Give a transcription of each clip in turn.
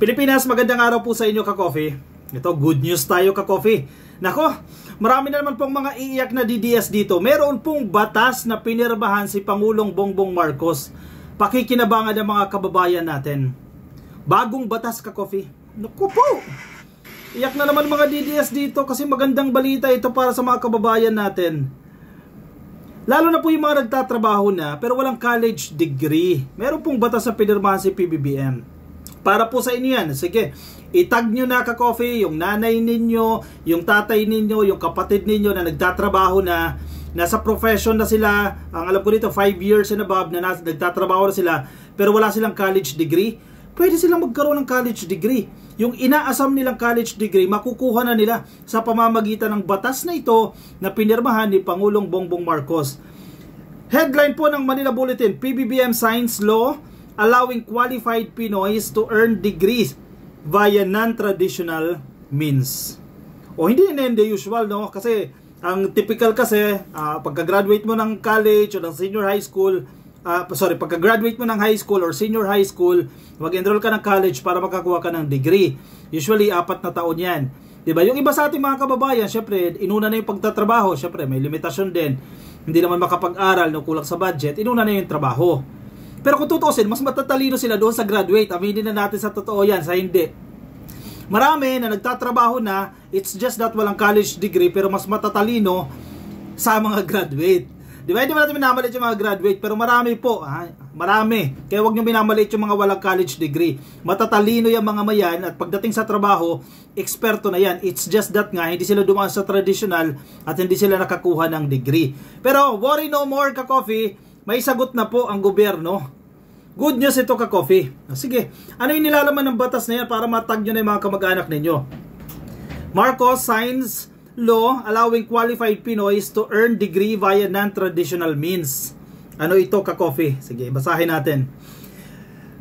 Pilipinas, magandang araw po sa inyo ka-coffee. Ito, good news tayo ka-coffee. Nako, marami na naman pong mga iiyak na DDS dito. Meron pong batas na pinirmahan si Pangulong Bongbong Marcos. Pakikinabangan ng mga kababayan natin. Bagong batas ka-coffee. Naku po! Iyak na naman mga DDS dito kasi magandang balita ito para sa mga kababayan natin. Lalo na po yung mga nagtatrabaho na pero walang college degree. Meron pong batas na pinirmahan si PBBM. Para po sa inyo yan. Sige, itag nyo na ka-coffee yung nanay ninyo, yung tatay ninyo, yung kapatid ninyo na nagtatrabaho na, nasa profession na sila. Ang alam ko dito, 5 years and above na nagtatrabaho na sila, pero wala silang college degree. Pwede silang magkaroon ng college degree. Yung inaasam nilang college degree, makukuha na nila sa pamamagitan ng batas na ito na pinirmahan ni Pangulong Bongbong Marcos. Headline po ng Manila Bulletin, PBBM signs law allowing qualified Pinoys to earn degrees via non-traditional means. O hindi the usual, no? Kasi ang typical kasi pagka-graduate mo ng college o ng senior high school, pagka-graduate mo ng high school or senior high school, mag-enroll ka ng college para makakuha ka ng degree. Usually 4 na taon 'yan. 'Di ba? Yung iba sa ating mga kababayan, syempre, inuna na yung pagtatrabaho, syempre may limitasyon din. Hindi naman makapag-aral, no, kulang sa budget, inuna na yung trabaho. Pero kung tutusin, mas matatalino sila doon sa graduate. Aminin na natin sa totoo yan, sa hindi. Marami na nagtatrabaho na, it's just that walang college degree, pero mas matatalino sa mga graduate. Di ba? Hindi natin minamalit yung mga graduate, pero marami po. Marami. Kaya huwag nyo minamalit yung mga walang college degree. Matatalino yung mga mayan, at pagdating sa trabaho, eksperto na yan. It's just that nga, hindi sila dumaan sa traditional, at hindi sila nakakuha ng degree. Pero, worry no more ka-coffee. May sagot na po ang gobyerno. Good news ito ka-coffee. Sige, ano yung nilalaman ng batas na yan para matag nyo na yung mga kamag-anak ninyo? Marcos signs law allowing qualified Pinoys to earn degree via non-traditional means. Ano ito ka-coffee? Sige, basahin natin.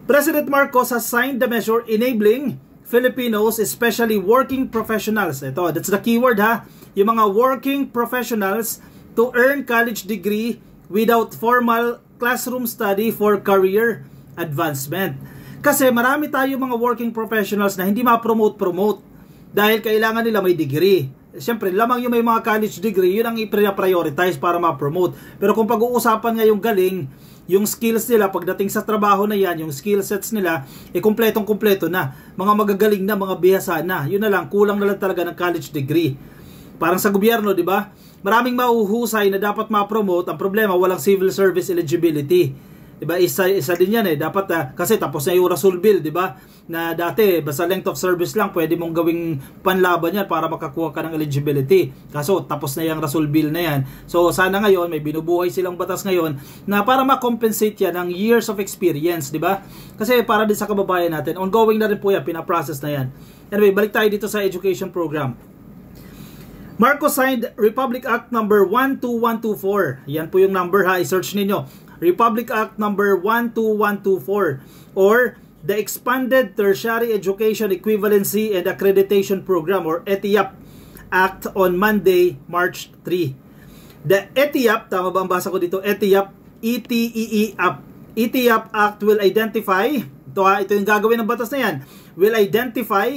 President Marcos has signed the measure enabling Filipinos, especially working professionals. Ito, that's the keyword ha. Yung mga working professionals to earn college degree without formal classroom study for career advancement. Kasi marami tayo mga working professionals na hindi ma-promote dahil kailangan nila may degree. Siyempre, lamang yung may mga college degree, yun ang i-prioritize para ma-promote. Pero kung pag-uusapan nga yung galing, yung skills nila, pagdating sa trabaho na yan, yung skill sets nila, kumpletong-kumpleto na. Mga magagaling na, mga bihasa na. Yun na lang, kulang na lang talaga ng college degree. Parang sa gobyerno, di ba? Maraming mahuhusay na dapat ma-promote. Ang problema, walang civil service eligibility. Diba? Isa din yan eh. Dapat, kasi tapos na yung Rasul Bill, diba? Na dati, basta length of service lang, pwede mong gawing panlaban yan para makakuha ka ng eligibility. Kaso, tapos na yung Rasul Bill na yan. So, sana ngayon, may binubuhay silang batas ngayon na para ma-compensate yan ng years of experience, diba? Kasi para din sa kababayan natin, ongoing na rin po yan, pinaprocess na yan. Anyway, balik tayo dito sa education program. Marcos signed Republic Act number 12124. Yan po yung number ha, i-search ninyo. Republic Act number 12124 or the Expanded Tertiary Education Equivalency and Accreditation Program or ETIAP Act on Monday, March 3. The ETIAP, tama ba ang basa ko dito? ETIAP, ETEEAP. ETIAP Act will identify, ito yung gagawin ng batas na yan, will identify,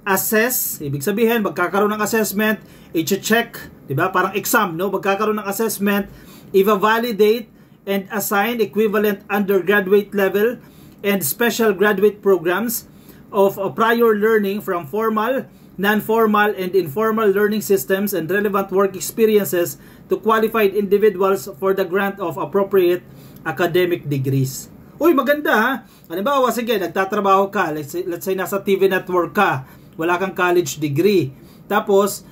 assess, ibig sabihin, magkakaroon ng assessment, i-check, diba? Parang exam, no? Magkakaroon ng assessment, i-validate, and assign equivalent undergraduate level and special graduate programs of prior learning from formal, non-formal, and informal learning systems and relevant work experiences to qualified individuals for the grant of appropriate academic degrees. Uy, maganda ha? Halimbawa, sige, nagtatrabaho ka, let's say nasa TV network ka, wala kang college degree. Tapos,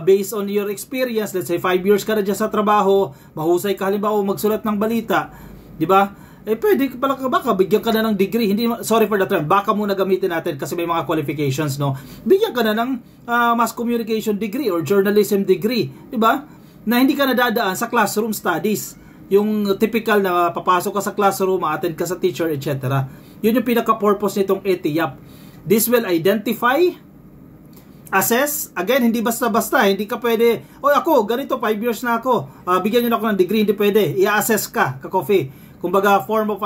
based on your experience, let's say 5 years ka na dyan sa trabaho, mahusay ka halimbawa magsulat ng balita, di ba? Pwede pala baka bigyan ka na ng degree. Hindi, sorry for the term, baka muna gamitin natin kasi may mga qualifications, no? Bigyan ka na ng mass communication degree or journalism degree, di ba? Na hindi ka nadadaan sa classroom studies. Yung typical na papasok ka sa classroom, attend ka sa teacher, etc. Yun yung pinaka-purpose nitong ETIAP. This will identify, assess, again, hindi basta-basta, hindi ka pwede, oy ako, ganito, 5 years na ako, bigyan nyo na ako ng degree, hindi pwede, i-assess ka, ka-coffee. kumbaga form of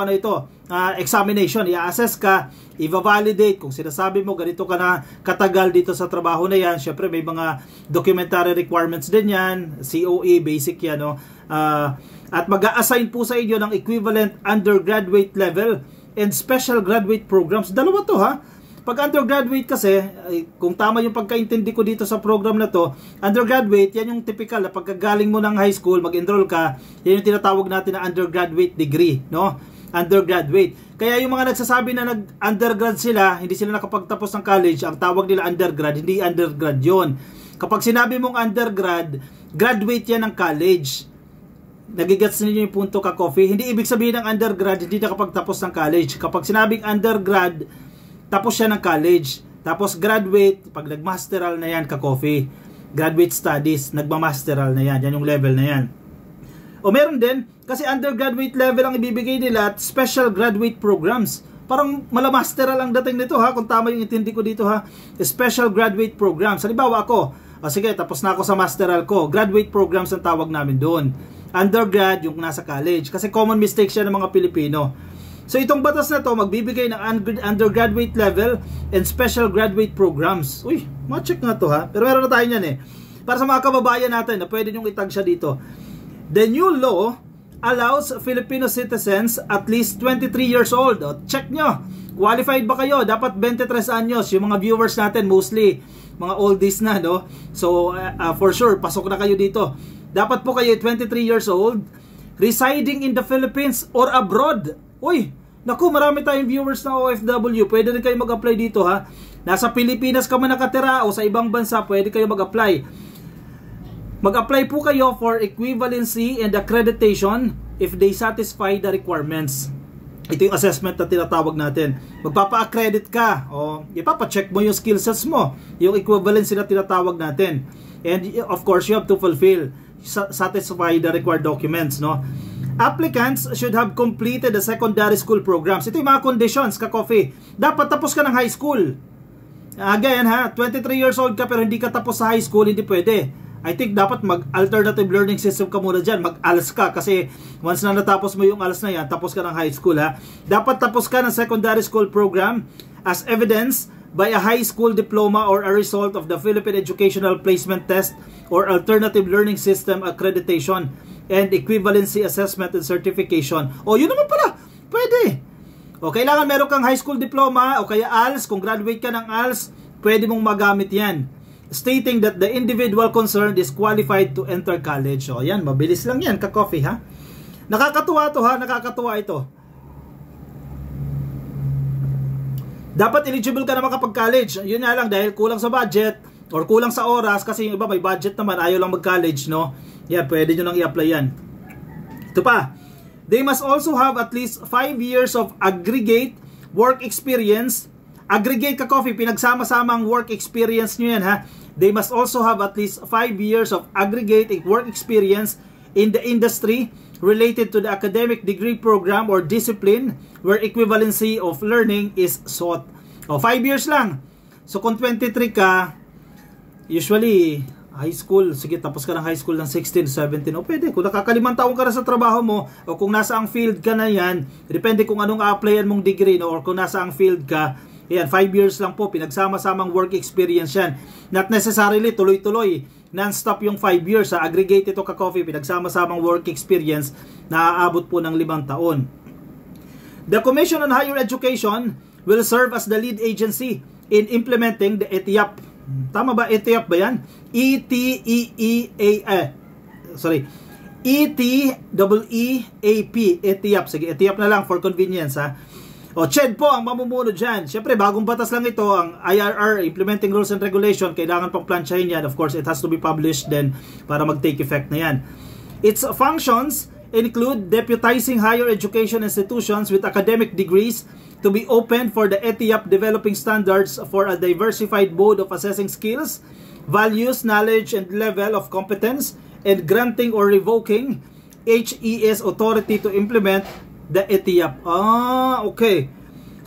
examination. I-assess ka, i-validate kung sinasabi mo ganito ka na katagal dito sa trabaho na yan. Syempre may mga documentary requirements din yan, COE, basic yan, no? At mag-a-assign po sa inyo ng equivalent undergraduate level and special graduate programs. Dalawa to, ha? Pag undergraduate kasi, kung tama yung pagkaintindi ko dito sa program na to, undergraduate, yan yung typical na pagkagaling mo ng high school, mag-enroll ka, yan yung tinatawag natin na undergraduate degree, no? Undergraduate. Kaya yung mga nagsasabi na nag-undergrad sila, hindi sila nakapagtapos ng college, ang tawag nila undergrad, hindi undergrad yon. Kapag sinabi mong undergrad, graduate yan ng college. Nagigets ninyo yung punto, ka-coffee? Hindi ibig sabihin ng undergrad, hindi nakapagtapos ng college. Kapag sinabing undergrad, tapos siya ng college. Tapos graduate, pag nagmasteral na yan, ka-coffee. Graduate studies, nagmamasteral na yan. Yan yung level na yan. O meron din, kasi undergraduate level ang ibibigay nila at special graduate programs. Parang malamasteral ang dating nito, ha, kung tama yung intindi ko dito, ha. Special graduate programs. Halimbawa ako, sige, tapos na ako sa masteral ko. Graduate programs ang tawag namin doon. Undergrad, yung nasa college. Kasi common mistake siya ng mga Pilipino. So itong batas na to magbibigay ng undergraduate level and special graduate programs. Uy, ma-check nga to, ha. Pero meron na tayo niyan eh. Para sa mga kababayan natin na pwede nyong itag siya dito. The new law allows Filipino citizens at least 23 years old. O, check nyo. Qualified ba kayo? Dapat 23 anyos. Yung mga viewers natin mostly mga oldies na, no? So for sure, pasok na kayo dito. Dapat po kayo 23 years old, residing in the Philippines or abroad. Uy, naku, marami tayong viewers na OFW. Pwede rin kayo mag-apply dito, ha. Nasa Pilipinas ka man nakatira o sa ibang bansa, pwede kayo mag-apply. Mag-apply po kayo for equivalency and accreditation if they satisfy the requirements. Ito yung assessment na tinatawag natin. Magpapa-accredit ka o ipapa-check mo yung skill sets mo, yung equivalency na tinatawag natin. And of course, you have to fulfill, satisfy the required documents, no? Applicants should have completed the secondary school programs. Ito yung mga conditions, ka-coffee. Dapat tapos ka ng high school. Again, ha, 23 years old ka pero hindi ka tapos sa high school, hindi pwede. I think dapat mag-alternative learning system ka muna dyan. Mag-ALS ka kasi once na natapos mo yung ALS na yan, tapos ka ng high school, ha. Dapat tapos ka ng secondary school program as evidence by a high school diploma or a result of the Philippine Educational Placement Test or Alternative Learning System Accreditation and Equivalency Assessment and Certification. O, yun naman pala. Pwede. O, kailangan meron kang high school diploma o kaya ALS. Kung graduate ka ng ALS, pwede mong magamit yan. Stating that the individual concerned is qualified to enter college. O, yan. Mabilis lang yan, ka-coffee, ha? Nakakatuwa to, ha? Nakakatuwa ito. Dapat eligible ka na makapag-college. Yun nga lang, dahil kulang sa budget or kulang sa oras, kasi yung iba may budget naman, ayaw lang mag-college, no? Yeah, pwede nyo nang i-apply yan. Ito pa. They must also have at least 5 years of aggregate work experience. Aggregate, ka-coffee, pinagsama-sama ang work experience nyo yan, ha? They must also have at least 5 years of aggregate work experience in the industry related to the academic degree program or discipline where equivalency of learning is sought. O, 5 years lang. So, kung 23 ka, usually, high school, sige, tapos ka ng high school ng 16, 17, o pwede. Kung nakakalimang taong ka na sa trabaho mo, o kung nasa ang field ka na yan, depende kung anong a-applyan mong degree, no, or kung nasa ang field ka, yan, 5 years lang po, pinagsama-samang work experience yan. Not necessarily tuloy-tuloy, non-stop yung 5 years, sa aggregate ito, ka-coffee, pinagsama-samang work experience, naaabot po ng 5 taon. The Commission on Higher Education will serve as the lead agency in implementing the ETIAP. Tama ba? ETIAP ba yan? ETEAP. ETIAP. Sige, ETIAP na lang for convenience, ha. O, CHED po ang mamumuno dyan. Siyempre, bagong batas lang ito, ang IRR, Implementing Rules and Regulation, kailangan pang plansyahin yan. Of course, it has to be published then para mag-take effect na yan. Its functions include deputizing higher education institutions with academic degrees to be open for the ETIAP developing standards for a diversified mode of assessing skills, values, knowledge, and level of competence, and granting or revoking HES authority to implement the ETIAP. Okay.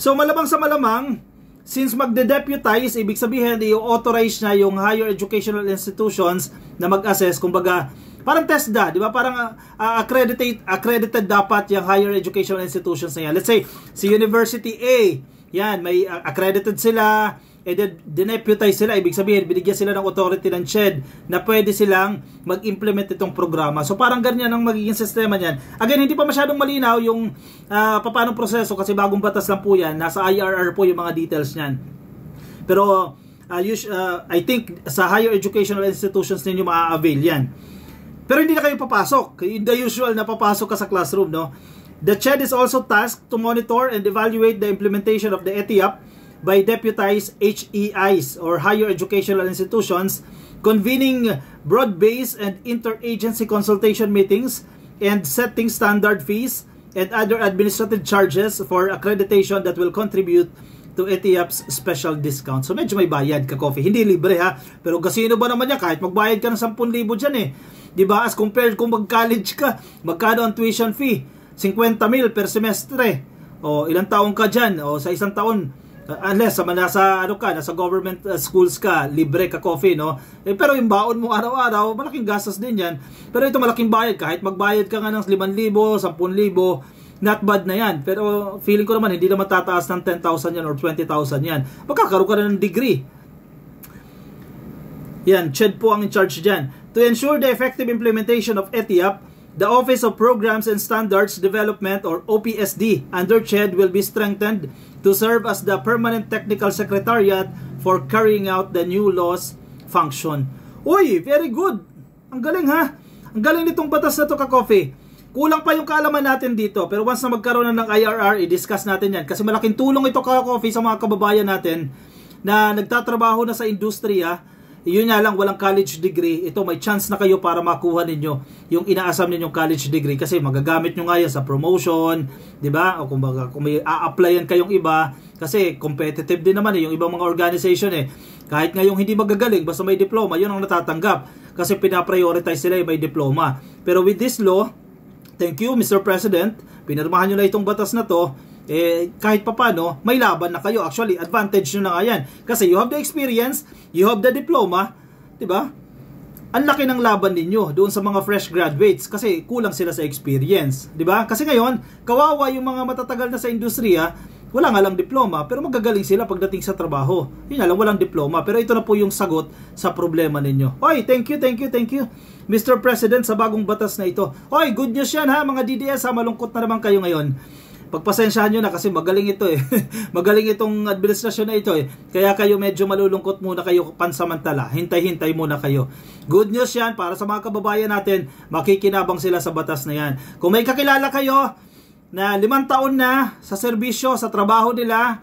So, malamang sa malamang, since magde-deputize, ibig sabihin, i-authorize na yung higher educational institutions na mag-assess, kumbaga, Parang TESDA, di ba? Parang accredited dapat yung higher educational institutions na yan. Let's say, si University A, yan, may accredited sila, dineputize sila, ibig sabihin, binigyan sila ng authority ng CHED na pwede silang mag-implement itong programa. So parang ganyan ang magiging sistema niyan. Again, hindi pa masyadong malinaw yung paano proseso kasi bagong batas lang po yan. Nasa IRR po yung mga details niyan. Pero I think sa higher educational institutions ninyo maa-avail yan. Pero hindi na kayo papasok. The usual na papasok ka sa classroom, no? The CHED is also tasked to monitor and evaluate the implementation of the ETIAP by deputized HEIs or higher educational institutions, convening broad-based and interagency consultation meetings and setting standard fees and other administrative charges for accreditation that will contribute to ETIAP's special discount. So medyo may bayad ka, Coffee. Hindi libre ha, pero kasino ba naman yan? Kahit magbayad ka ng 10,000 dyan eh. Diba? As compared kung mag-college ka, magkano ang tuition fee? 50,000 per semestre. O ilang taon ka dyan? O sa isang taon, unless nasa government schools ka, libre ka, Coffee, no? Pero yung baon mo araw-araw, malaking gastos din yan. Pero ito malaking bayad, kahit magbayad ka nga ng 5,000, 10,000, not bad na yan. Pero feeling ko naman hindi naman tataas ng 10,000 yan or 20,000 yan. Magkakaroon ka na ng degree. Yan, CHED po ang in charge dyan. To ensure the effective implementation of ETIAP, the Office of Programs and Standards Development or OPSD under CHED will be strengthened to serve as the permanent technical secretariat for carrying out the new law's function. Uy, very good. Ang galing ha. Ang galing nitong batas na to, Ka-Coffee. Kulang pa yung kaalaman natin dito, pero once na magkaroon na ng IRR, i-discuss natin yan. Kasi malaking tulong ito, Ka-Coffee, sa mga kababayan natin na nagtatrabaho na sa industriya. Yun nga lang, walang college degree. Ito, may chance na kayo para makuha ninyo yung inaasam ninyong college degree kasi magagamit nyo nga yan sa promotion, di ba? O kung may a-applyan kayong iba, kasi competitive din naman yung ibang mga organization eh. Kahit nga yung hindi magagaling, basta may diploma, yun ang natatanggap. Kasi pinaprioritize sila yung may diploma. Pero with this law, thank you Mr. President, pinirmahan nyo na itong batas na to, kahit papano, may laban na kayo. Actually, advantage nyo na nga yan. Kasi you have the experience, you have the diploma, diba? Ang laki ng laban ninyo doon sa mga fresh graduates kasi kulang sila sa experience, diba? Kasi ngayon, kawawa yung mga matatagal na sa industriya, wala nga lang diploma, pero magagaling sila pagdating sa trabaho. Yun nga lang, walang diploma. Pero ito na po yung sagot sa problema ninyo. Oy, thank you Mr. President sa bagong batas na ito. Oy, good news yan ha, mga DDS ha, malungkot na naman kayo ngayon. Pagpasensyahan nyo na kasi magaling ito eh. Magaling itong administrasyon na ito eh. Kaya kayo medyo malulungkot muna kayo pansamantala. Hintay-hintay muna kayo. Good news yan para sa mga kababayan natin. Makikinabang sila sa batas na yan. Kung may kakilala kayo na 5 taon na sa serbisyo, sa trabaho nila,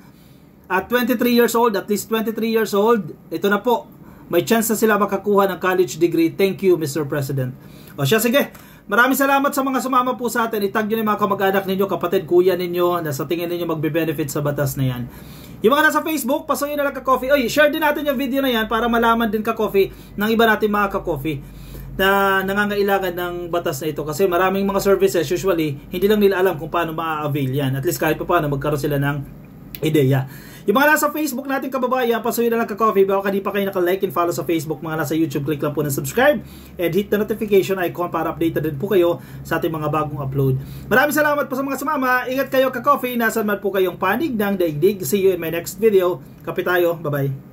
at 23 years old, at least 23 years old, ito na po. May chance na sila makakuha ng college degree. Thank you, Mr. President. O siya, sige. Maraming salamat sa mga sumama po sa atin. Itag nyo yung mga kamag-anak ninyo, kapatid, kuya ninyo, na sa tingin ninyo magbe-benefit sa batas na yan. Yung mga nasa Facebook, pasuyin na lang, Ka-Coffee. Oy, share din natin yung video na yan para malaman din, Ka-Coffee, ng iba natin mga Ka-Coffee na nangangailangan ng batas na ito. Kasi maraming mga services, usually, hindi lang nila alam kung paano ma-avail yan. At least kahit pa paano, magkaroon sila ng ideya. Yung mga nasa Facebook natin kababayan, pasuyin na lang Ka-Coffee. Baka di pa kayo naka-like and follow sa Facebook. Mga nasa YouTube, click lang po na subscribe and hit the notification icon para updated din po kayo sa ating mga bagong upload. Maraming salamat po sa mga sumama. Ingat kayo, Ka-Coffee. Nasaan man po kayong panig ng daigdig. See you in my next video. Kape tayo. Bye-bye.